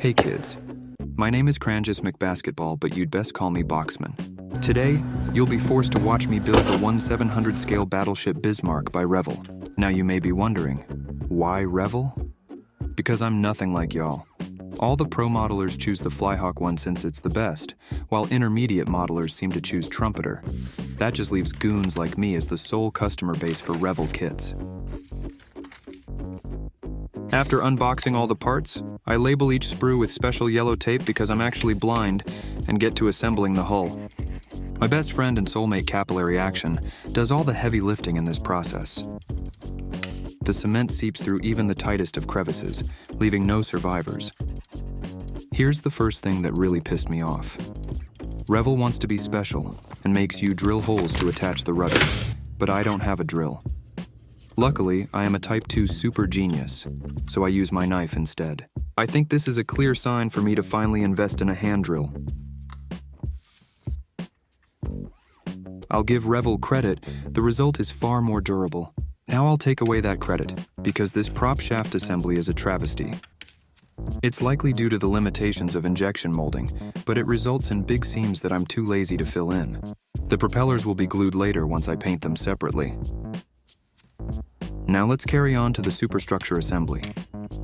Hey kids, my name is Cranjus McBasketball, but you'd best call me Boxman. Today, you'll be forced to watch me build the 1/700 scale battleship Bismarck by Revell. Now you may be wondering, why Revell? Because I'm nothing like y'all. All the pro modelers choose the Flyhawk one since it's the best, while intermediate modelers seem to choose Trumpeter. That just leaves goons like me as the sole customer base for Revell kits. After unboxing all the parts, I label each sprue with special yellow tape because I'm actually blind and get to assembling the hull. My best friend and soulmate Capillary Action does all the heavy lifting in this process. The cement seeps through even the tightest of crevices, leaving no survivors. Here's the first thing that really pissed me off. Revell wants to be special and makes you drill holes to attach the rudders, but I don't have a drill. Luckily, I am a Type 2 super genius, so I use my knife instead. I think this is a clear sign for me to finally invest in a hand drill. I'll give Revell credit, the result is far more durable. Now I'll take away that credit, because this prop shaft assembly is a travesty. It's likely due to the limitations of injection molding, but it results in big seams that I'm too lazy to fill in. The propellers will be glued later once I paint them separately. Now let's carry on to the superstructure assembly.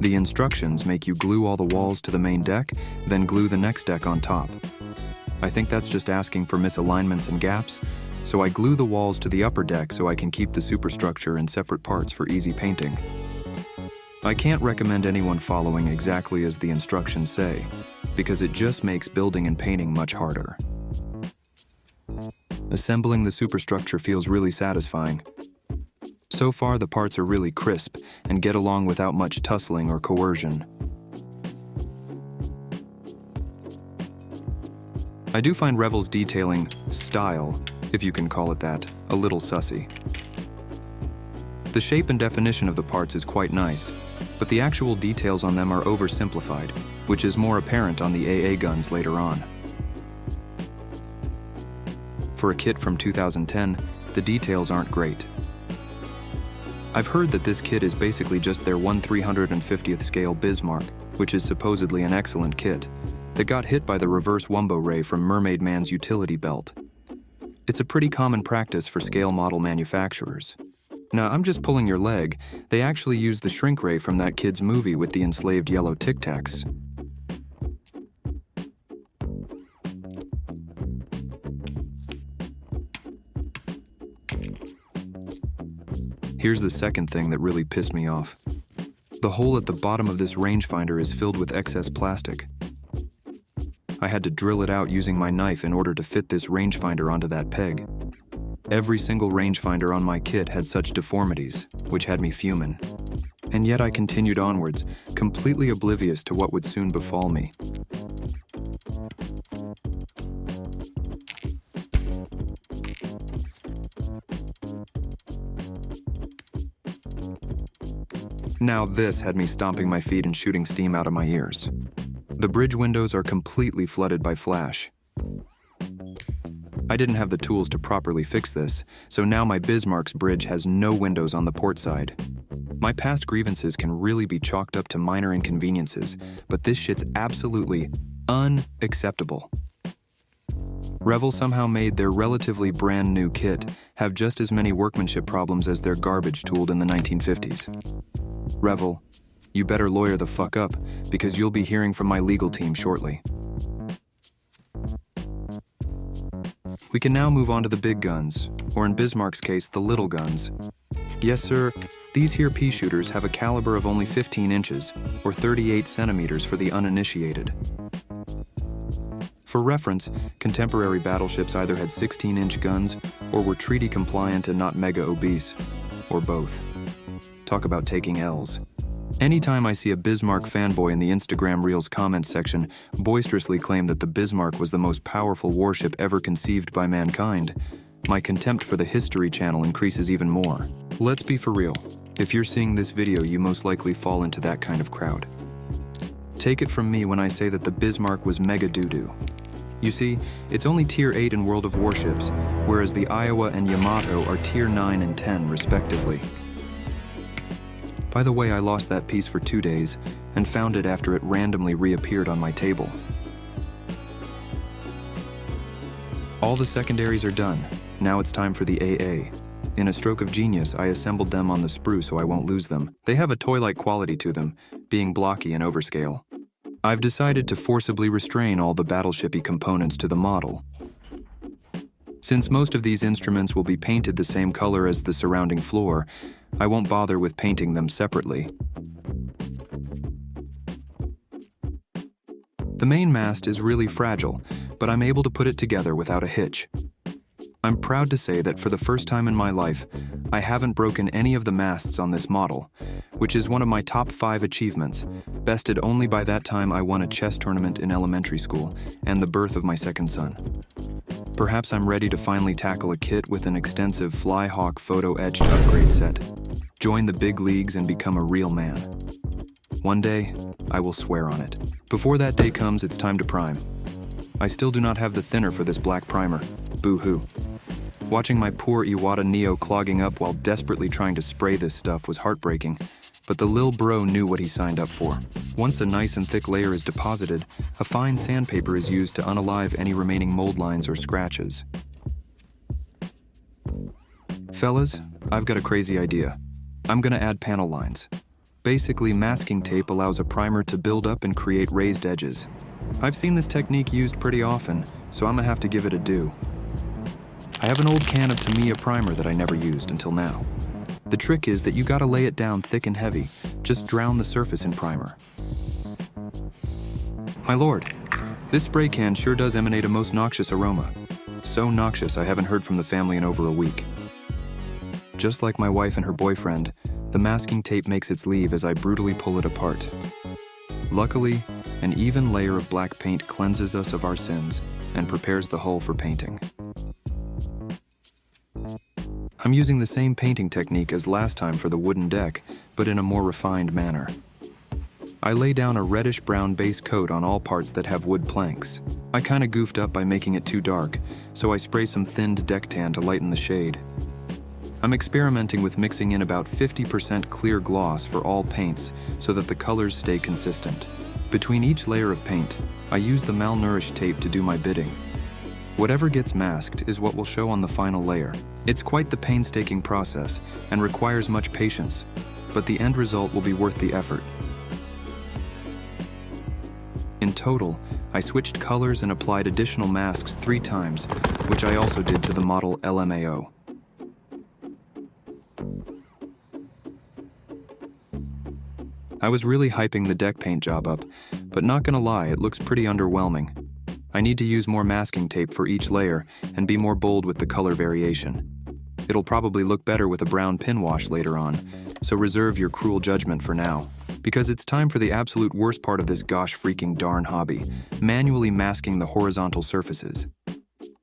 The instructions make you glue all the walls to the main deck, then glue the next deck on top. I think that's just asking for misalignments and gaps, so I glue the walls to the upper deck so I can keep the superstructure in separate parts for easy painting. I can't recommend anyone following exactly as the instructions say, because it just makes building and painting much harder. Assembling the superstructure feels really satisfying. So far, the parts are really crisp and get along without much tussling or coercion. I do find Revell's detailing style, if you can call it that, a little sussy. The shape and definition of the parts is quite nice, but the actual details on them are oversimplified, which is more apparent on the AA guns later on. For a kit from 2010, the details aren't great. I've heard that this kit is basically just their 1/350th scale Bismarck, which is supposedly an excellent kit, that got hit by the reverse wumbo ray from Mermaid Man's utility belt. It's a pretty common practice for scale model manufacturers. Now, I'm just pulling your leg. They actually used the shrink ray from that kid's movie with the enslaved yellow Tic Tacs. Here's the second thing that really pissed me off. The hole at the bottom of this rangefinder is filled with excess plastic. I had to drill it out using my knife in order to fit this rangefinder onto that peg. Every single rangefinder on my kit had such deformities, which had me fuming. And yet I continued onwards, completely oblivious to what would soon befall me. Now this had me stomping my feet and shooting steam out of my ears. The bridge windows are completely flooded by flash. I didn't have the tools to properly fix this, so now my Bismarck's bridge has no windows on the port side. My past grievances can really be chalked up to minor inconveniences, but this shit's absolutely unacceptable. Revell somehow made their relatively brand new kit have just as many workmanship problems as their garbage tooled in the 1950s. Revell, you better lawyer the fuck up, because you'll be hearing from my legal team shortly. We can now move on to the big guns, or in Bismarck's case, the little guns. Yes, sir, these here pea shooters have a caliber of only 15 inches, or 38 centimeters for the uninitiated. For reference, contemporary battleships either had 16-inch guns or were treaty compliant and not mega obese, or both. Talk about taking L's. Anytime I see a Bismarck fanboy in the Instagram Reels comments section boisterously claim that the Bismarck was the most powerful warship ever conceived by mankind, my contempt for the History Channel increases even more. Let's be for real. If you're seeing this video, you most likely fall into that kind of crowd. Take it from me when I say that the Bismarck was mega doo-doo. You see, it's only Tier 8 in World of Warships, whereas the Iowa and Yamato are Tier 9 and 10, respectively. By the way, I lost that piece for 2 days, and found it after it randomly reappeared on my table. All the secondaries are done. Now it's time for the AA. In a stroke of genius, I assembled them on the sprue so I won't lose them. They have a toy-like quality to them, being blocky and overscale. I've decided to forcibly restrain all the battleship-y components to the model. Since most of these instruments will be painted the same color as the surrounding floor, I won't bother with painting them separately. The main mast is really fragile, but I'm able to put it together without a hitch. I'm proud to say that for the first time in my life, I haven't broken any of the masts on this model, which is one of my top 5 achievements, bested only by that time I won a chess tournament in elementary school and the birth of my second son. Perhaps I'm ready to finally tackle a kit with an extensive Flyhawk photo-etched upgrade set, join the big leagues and become a real man. One day, I will swear on it. Before that day comes, it's time to prime. I still do not have the thinner for this black primer. Boo-hoo. Watching my poor Iwata Neo clogging up while desperately trying to spray this stuff was heartbreaking, but the lil bro knew what he signed up for. Once a nice and thick layer is deposited, a fine sandpaper is used to unalive any remaining mold lines or scratches. Fellas, I've got a crazy idea. I'm gonna add panel lines. Basically, masking tape allows a primer to build up and create raised edges. I've seen this technique used pretty often, so I'm gonna have to give it a do. I have an old can of Tamiya primer that I never used until now. The trick is that you gotta lay it down thick and heavy, just drown the surface in primer. My lord, this spray can sure does emanate a most noxious aroma. So noxious I haven't heard from the family in over a week. Just like my wife and her boyfriend, the masking tape makes its leave as I brutally pull it apart. Luckily, an even layer of black paint cleanses us of our sins and prepares the hull for painting. I'm using the same painting technique as last time for the wooden deck, but in a more refined manner. I lay down a reddish-brown base coat on all parts that have wood planks. I kinda goofed up by making it too dark, so I spray some thinned deck tan to lighten the shade. I'm experimenting with mixing in about 50% clear gloss for all paints so that the colors stay consistent. Between each layer of paint, I use the malnourished tape to do my bidding. Whatever gets masked is what will show on the final layer. It's quite the painstaking process and requires much patience, but the end result will be worth the effort. In total, I switched colors and applied additional masks 3 times, which I also did to the model LMAO. I was really hyping the deck paint job up, but not gonna lie, it looks pretty underwhelming. I need to use more masking tape for each layer and be more bold with the color variation. It'll probably look better with a brown pin wash later on, so reserve your cruel judgment for now. Because it's time for the absolute worst part of this gosh freaking darn hobby, manually masking the horizontal surfaces.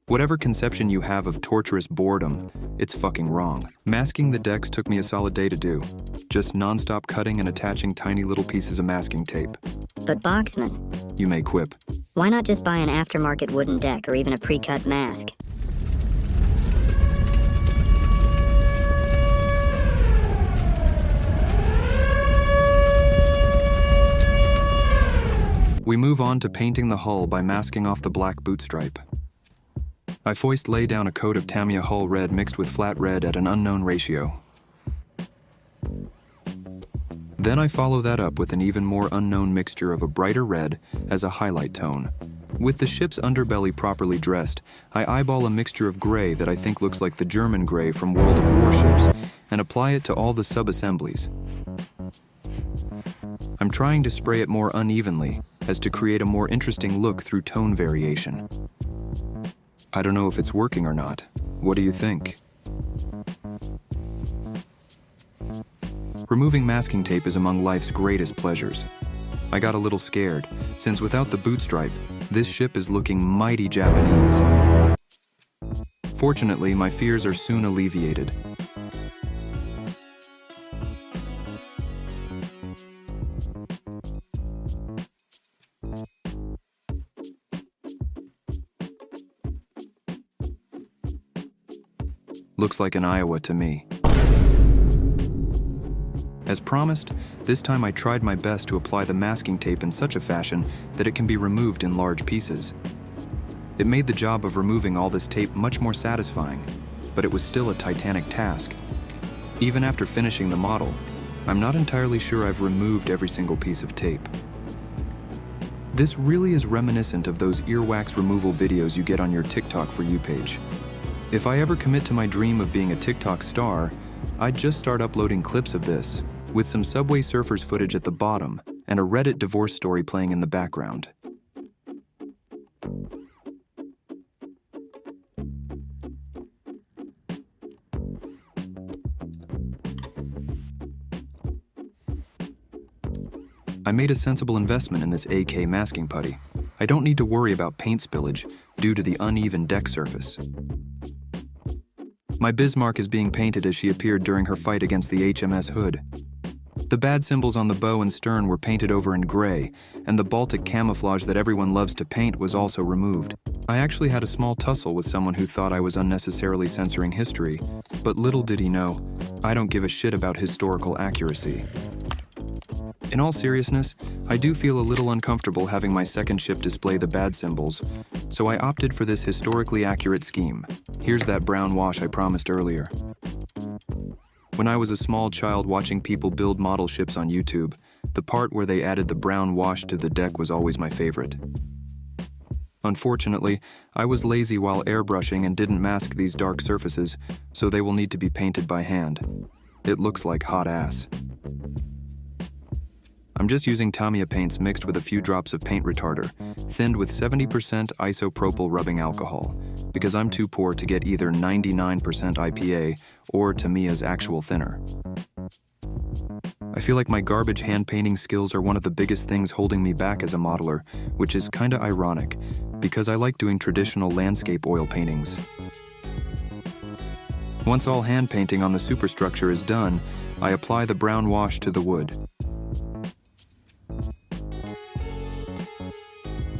Whatever conception you have of torturous boredom, it's fucking wrong. Masking the decks took me a solid day to do. Just non-stop cutting and attaching tiny little pieces of masking tape. But Boxman, You may quip. why not just buy an aftermarket wooden deck or even a pre-cut mask? We move on to painting the hull by masking off the black boot stripe. I first lay down a coat of Tamiya hull red mixed with flat red at an unknown ratio. Then I follow that up with an even more unknown mixture of a brighter red as a highlight tone. With the ship's underbelly properly dressed, I eyeball a mixture of gray that I think looks like the German gray from World of Warships and apply it to all the sub-assemblies. I'm trying to spray it more unevenly as to create a more interesting look through tone variation. I don't know if it's working or not. What do you think? Removing masking tape is among life's greatest pleasures. I got a little scared, since without the boot stripe, this ship is looking mighty Japanese. Fortunately, my fears are soon alleviated. Looks like an Iowa to me. As promised, this time I tried my best to apply the masking tape in such a fashion that it can be removed in large pieces. It made the job of removing all this tape much more satisfying, but it was still a titanic task. Even after finishing the model, I'm not entirely sure I've removed every single piece of tape. This really is reminiscent of those earwax removal videos you get on your TikTok For You page. If I ever commit to my dream of being a TikTok star, I'd just start uploading clips of this, with some Subway Surfers footage at the bottom and a Reddit divorce story playing in the background. I made a sensible investment in this D.I.C.K masking putty. I don't need to worry about paint spillage due to the uneven deck surface. My Bismarck is being painted as she appeared during her fight against the HMS Hood. The bad symbols on the bow and stern were painted over in gray, and the Baltic camouflage that everyone loves to paint was also removed. I actually had a small tussle with someone who thought I was unnecessarily censoring history, but little did he know, I don't give a shit about historical accuracy. In all seriousness, I do feel a little uncomfortable having my second ship display the bad symbols, so I opted for this historically accurate scheme. Here's that brown wash I promised earlier. When I was a small child watching people build model ships on YouTube, the part where they added the brown wash to the deck was always my favorite. Unfortunately, I was lazy while airbrushing and didn't mask these dark surfaces, so they will need to be painted by hand. It looks like hot ass. I'm just using Tamiya paints mixed with a few drops of paint retarder, thinned with 70% isopropyl rubbing alcohol, because I'm too poor to get either 99% IPA or Tamiya's actual thinner. I feel like my garbage hand painting skills are one of the biggest things holding me back as a modeler, which is kinda ironic, because I like doing traditional landscape oil paintings. Once all hand painting on the superstructure is done, I apply the brown wash to the wood.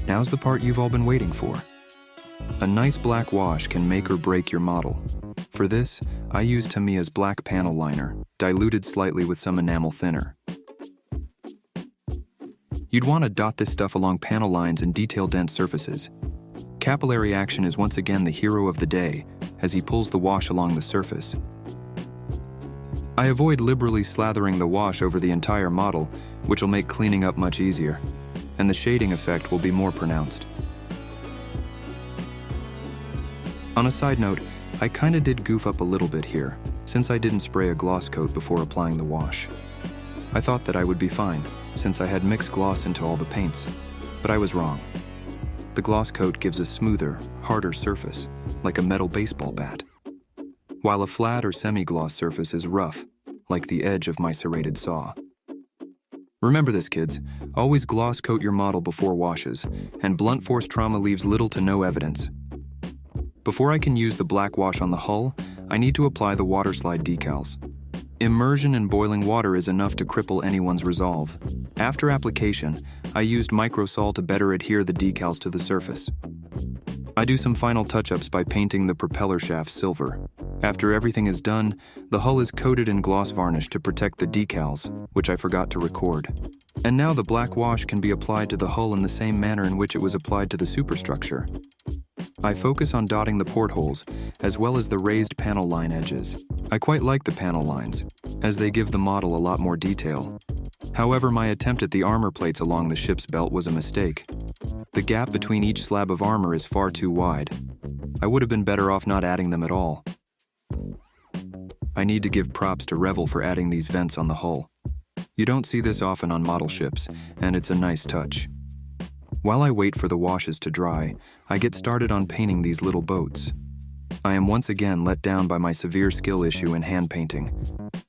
Now's the part you've all been waiting for. A nice black wash can make or break your model. For this, I use Tamiya's black panel liner, diluted slightly with some enamel thinner. You'd want to dot this stuff along panel lines and detail-dense surfaces. Capillary action is once again the hero of the day, as he pulls the wash along the surface. I avoid liberally slathering the wash over the entire model, which will make cleaning up much easier, and the shading effect will be more pronounced. On a side note, I kinda did goof up a little bit here, since I didn't spray a gloss coat before applying the wash. I thought that I would be fine, since I had mixed gloss into all the paints, but I was wrong. The gloss coat gives a smoother, harder surface, like a metal baseball bat, while a flat or semi-gloss surface is rough, like the edge of my serrated saw. Remember this, kids. Always gloss coat your model before washes, and blunt force trauma leaves little to no evidence. Before I can use the black wash on the hull, I need to apply the water slide decals. Immersion in boiling water is enough to cripple anyone's resolve. After application, I used microsol to better adhere the decals to the surface. I do some final touch-ups by painting the propeller shaft silver. After everything is done, the hull is coated in gloss varnish to protect the decals, which I forgot to record. And now the black wash can be applied to the hull in the same manner in which it was applied to the superstructure. I focus on dotting the portholes, as well as the raised panel line edges. I quite like the panel lines, as they give the model a lot more detail. However, my attempt at the armor plates along the ship's belt was a mistake. The gap between each slab of armor is far too wide. I would have been better off not adding them at all. I need to give props to Revell for adding these vents on the hull. You don't see this often on model ships, and it's a nice touch. While I wait for the washes to dry, I get started on painting these little boats. I am once again let down by my severe skill issue in hand painting.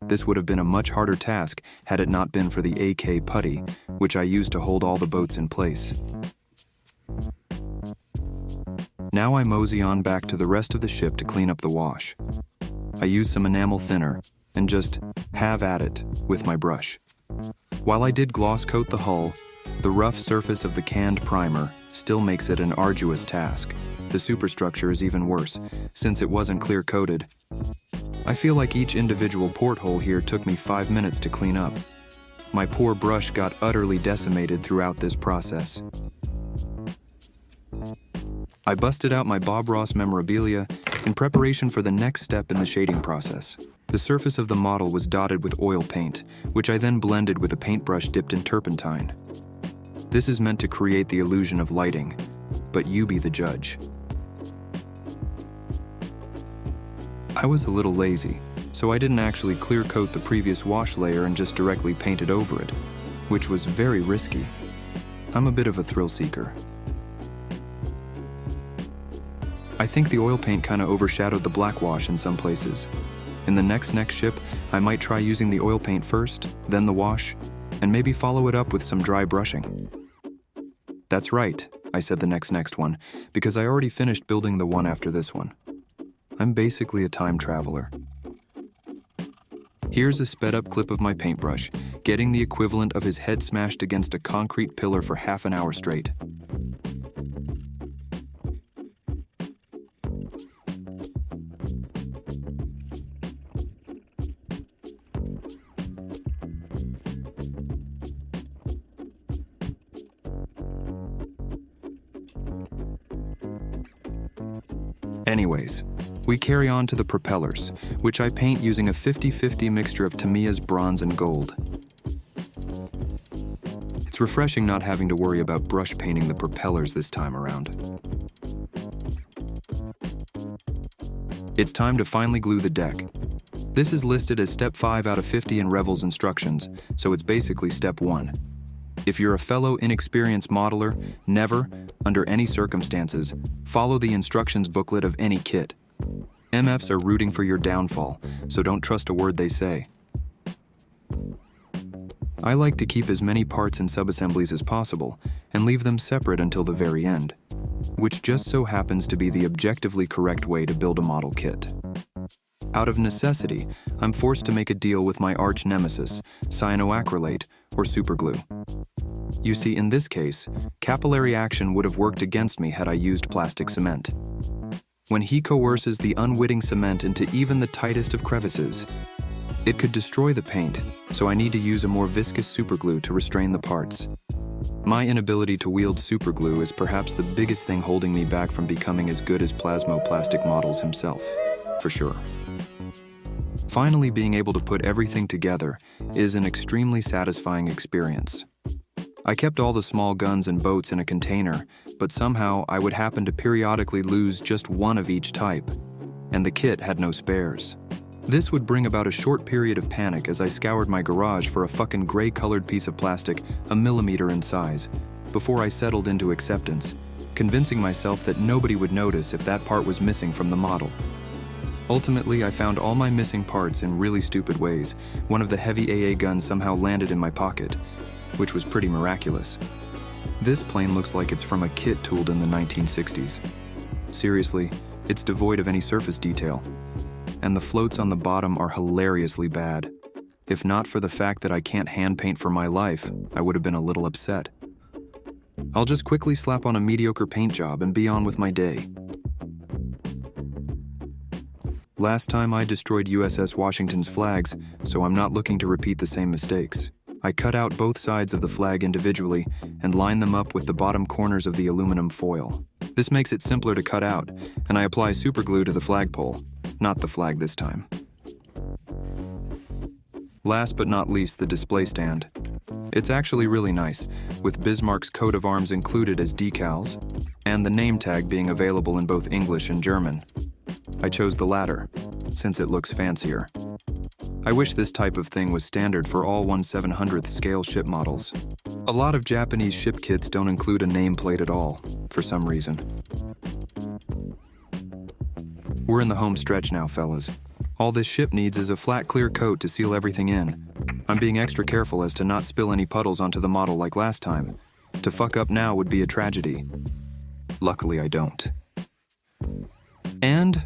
This would have been a much harder task had it not been for the D.I.C.K putty, which I use to hold all the boats in place. Now I mosey on back to the rest of the ship to clean up the wash. I use some enamel thinner and just have at it with my brush. While I did gloss coat the hull, the rough surface of the canned primer still makes it an arduous task. The superstructure is even worse, since it wasn't clear coated. I feel like each individual porthole here took me 5 minutes to clean up. My poor brush got utterly decimated throughout this process. I busted out my Bob Ross memorabilia in preparation for the next step in the shading process. The surface of the model was dotted with oil paint, which I then blended with a paintbrush dipped in turpentine. This is meant to create the illusion of lighting, but you be the judge. I was a little lazy, so I didn't actually clear coat the previous wash layer and just directly painted over it, which was very risky. I'm a bit of a thrill seeker. I think the oil paint kind of overshadowed the black wash in some places. In the next ship, I might try using the oil paint first, then the wash, and maybe follow it up with some dry brushing. That's right, I said the next one, because I already finished building the one after this one. I'm basically a time traveler. Here's a sped-up clip of my paintbrush, getting the equivalent of his head smashed against a concrete pillar for half an hour straight. Anyways, we carry on to the propellers, which I paint using a 50-50 mixture of Tamiya's bronze and gold. It's refreshing not having to worry about brush painting the propellers this time around. It's time to finally glue the deck. This is listed as step 5 out of 50 in Revell's instructions, so it's basically step 1. If you're a fellow inexperienced modeler, never, under any circumstances, follow the instructions booklet of any kit. MFs are rooting for your downfall, so don't trust a word they say. I like to keep as many parts and subassemblies as possible and leave them separate until the very end, which just so happens to be the objectively correct way to build a model kit. Out of necessity, I'm forced to make a deal with my arch nemesis, cyanoacrylate, or superglue. You see, in this case, capillary action would have worked against me had I used plastic cement. When he coerces the unwitting cement into even the tightest of crevices, it could destroy the paint, so I need to use a more viscous superglue to restrain the parts. My inability to wield superglue is perhaps the biggest thing holding me back from becoming as good as Plasmoplastic Models himself, for sure. Finally, being able to put everything together is an extremely satisfying experience. I kept all the small guns and boats in a container, but somehow I would happen to periodically lose just one of each type, and the kit had no spares. This would bring about a short period of panic as I scoured my garage for a fucking gray-colored piece of plastic a millimeter in size, before I settled into acceptance, convincing myself that nobody would notice if that part was missing from the model. Ultimately, I found all my missing parts in really stupid ways. One of the heavy AA guns somehow landed in my pocket, which was pretty miraculous. This plane looks like it's from a kit tooled in the 1960s. Seriously, it's devoid of any surface detail. And the floats on the bottom are hilariously bad. If not for the fact that I can't hand paint for my life, I would have been a little upset. I'll just quickly slap on a mediocre paint job and be on with my day. Last time I destroyed USS Washington's flags, so I'm not looking to repeat the same mistakes. I cut out both sides of the flag individually and line them up with the bottom corners of the aluminum foil. This makes it simpler to cut out, and I apply superglue to the flagpole, not the flag this time. Last but not least, the display stand. It's actually really nice, with Bismarck's coat of arms included as decals, and the name tag being available in both English and German. I chose the latter, since it looks fancier. I wish this type of thing was standard for all 1/700th scale ship models. A lot of Japanese ship kits don't include a nameplate at all, for some reason. We're in the home stretch now, fellas. All this ship needs is a flat, clear coat to seal everything in. I'm being extra careful as to not spill any puddles onto the model like last time. To fuck up now would be a tragedy. Luckily, I don't. And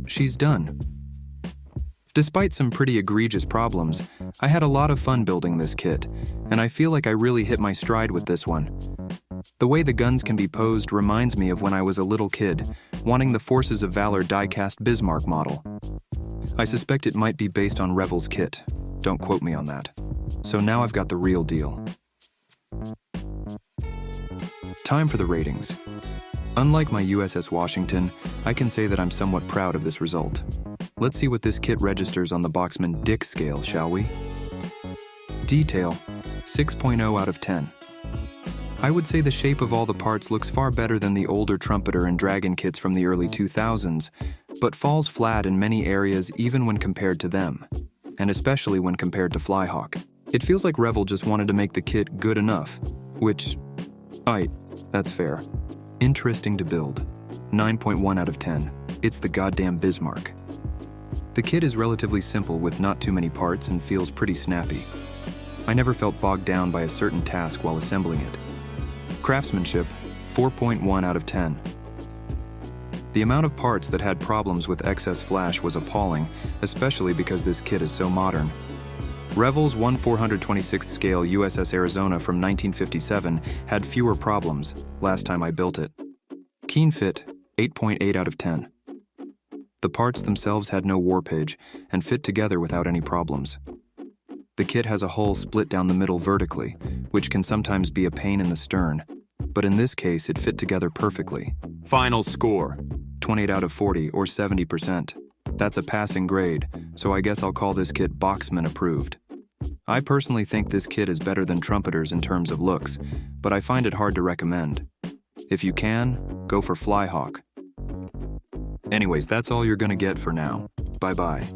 she's done. Despite some pretty egregious problems, I had a lot of fun building this kit, and I feel like I really hit my stride with this one. The way the guns can be posed reminds me of when I was a little kid, wanting the Forces of Valor die-cast Bismarck model. I suspect it might be based on Revell's kit. Don't quote me on that. So now I've got the real deal. Time for the ratings. Unlike my USS Washington, I can say that I'm somewhat proud of this result. Let's see what this kit registers on the Boxman D.I.C.K scale, shall we? Detail, 6.0 out of 10. I would say the shape of all the parts looks far better than the older Trumpeter and Dragon kits from the early 2000s, but falls flat in many areas even when compared to them, and especially when compared to Flyhawk. It feels like Revell just wanted to make the kit good enough, which, that's fair. Interesting to build, 9.1 out of 10. It's the goddamn Bismarck. The kit is relatively simple with not too many parts and feels pretty snappy. I never felt bogged down by a certain task while assembling it. Craftsmanship, 4.1 out of 10. The amount of parts that had problems with excess flash was appalling, especially because this kit is so modern. Revell's 1/426th scale USS Arizona from 1957 had fewer problems last time I built it. Keen fit, 8.8 out of 10. The parts themselves had no warpage and fit together without any problems. The kit has a hull split down the middle vertically, which can sometimes be a pain in the stern, but in this case it fit together perfectly. Final score, 28 out of 40 or 70%. That's a passing grade, so I guess I'll call this kit Boxman approved. I personally think this kit is better than Trumpeters in terms of looks, but I find it hard to recommend. If you can, go for Flyhawk. Anyways, that's all you're gonna get for now. Bye-bye.